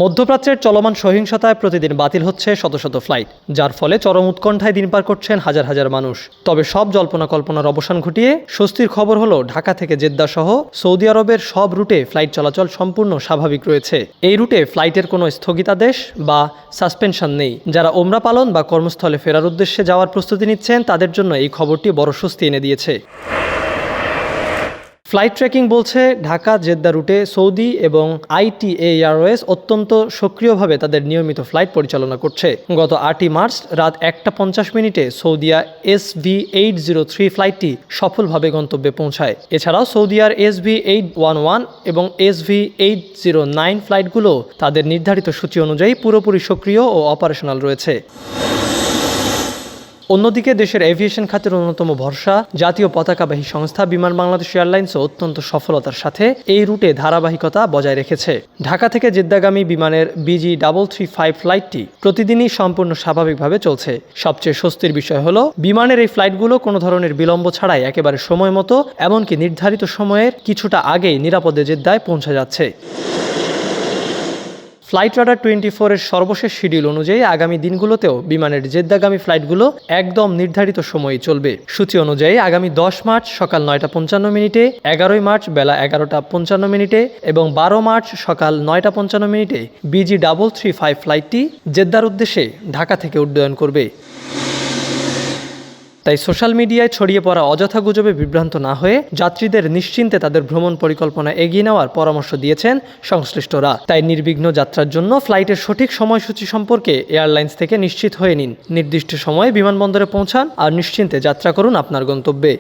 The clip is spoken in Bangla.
মধ্যপ্রাচ্যের চলমান সহিংসতায় প্রতিদিন বাতিল হচ্ছে শত শত ফ্লাইট, যার ফলে চরম উৎকণ্ঠায় দিন পার করছেন হাজার হাজার মানুষ। তবে সব জল্পনা কল্পনার অবসান ঘটিয়ে স্বস্তির খবর হলো, ঢাকা থেকে জেদ্দা সহ সৌদি আরবের সব রুটে ফ্লাইট চলাচল সম্পূর্ণ স্বাভাবিক রয়েছে। এই রুটে ফ্লাইটের কোনো স্থগিতাদেশ বা সাসপেনশন নেই। যারা ওমরা পালন বা কর্মস্থলে ফেরার উদ্দেশ্যে যাওয়ার প্রস্তুতি নিচ্ছেন, তাদের জন্য এই খবরটি বড় স্বস্তি এনে দিয়েছে। ফ্লাইট ট্র্যাকিং বলছে, ঢাকা জেদ্দা রুটে সৌদি এবং ITA এয়ারওয়েজ অত্যন্ত সক্রিয়ভাবে তাদের নিয়মিত ফ্লাইট পরিচালনা করছে। গত 8ই মার্চ রাত 1:50 সৌদিয়া SV803 ফ্লাইটটি সফলভাবে গন্তব্যে পৌঁছায়। এছাড়াও সৌদিয়ার SV811 এবং SV809 ফ্লাইটগুলো তাদের নির্ধারিত সূচি অনুযায়ী পুরোপুরি সক্রিয় ও অপারেশনাল রয়েছে। অন্যদিকে দেশের এভিয়েশন খাতের অন্যতম ভরসা জাতীয় পতাকাবাহী সংস্থা বিমান বাংলাদেশ এয়ারলাইন্সও অত্যন্ত সফলতার সাথে এই রুটে ধারাবাহিকতা বজায় রেখেছে। ঢাকা থেকে জেদ্দাগামী বিমানের BG335 ফ্লাইটটি প্রতিদিনই সম্পূর্ণ স্বাভাবিকভাবে চলছে। সবচেয়ে স্বস্তির বিষয় হলো, বিমানের এই ফ্লাইটগুলো কোনো ধরনের বিলম্ব ছাড়াই একেবারে সময় মতো, এমনকি নির্ধারিত সময়ের কিছুটা আগেই নিরাপদে জেদ্দায় পৌঁছে যাচ্ছে। ফ্লাইট রাডার 24 এর সর্বশেষ শিডিউল অনুযায়ী আগামী দিনগুলোতেও বিমানের জেদ্দাগামী ফ্লাইটগুলো একদম নির্ধারিত সময়ে চলবে। সূচি অনুযায়ী আগামী 10 মার্চ সকাল 9:55, 11 মার্চ বেলা 11:55 এবং 12 মার্চ সকাল 9:55 BG335 ফ্লাইটটি জেদ্দার উদ্দেশ্যে ঢাকা থেকে উড্ডয়ন করবে। তাই সোশ্যাল মিডিয়ায় ছড়িয়ে পড়া অযথা গুজবে বিভ্রান্ত না হয়ে যাত্রীদের নিশ্চিন্তে তাদের ভ্রমণ পরিকল্পনা এগিয়ে নেওয়ার পরামর্শ দিয়েছেন সংশ্লিষ্টরা। তাই নির্বিঘ্ন যাত্রার জন্য ফ্লাইটের সঠিক সময়সূচি সম্পর্কে এয়ারলাইন্স থেকে নিশ্চিত হয়ে নিন। নির্দিষ্ট সময়ে বিমানবন্দরে পৌঁছান আর নিশ্চিন্তে যাত্রা করুন আপনার গন্তব্যে।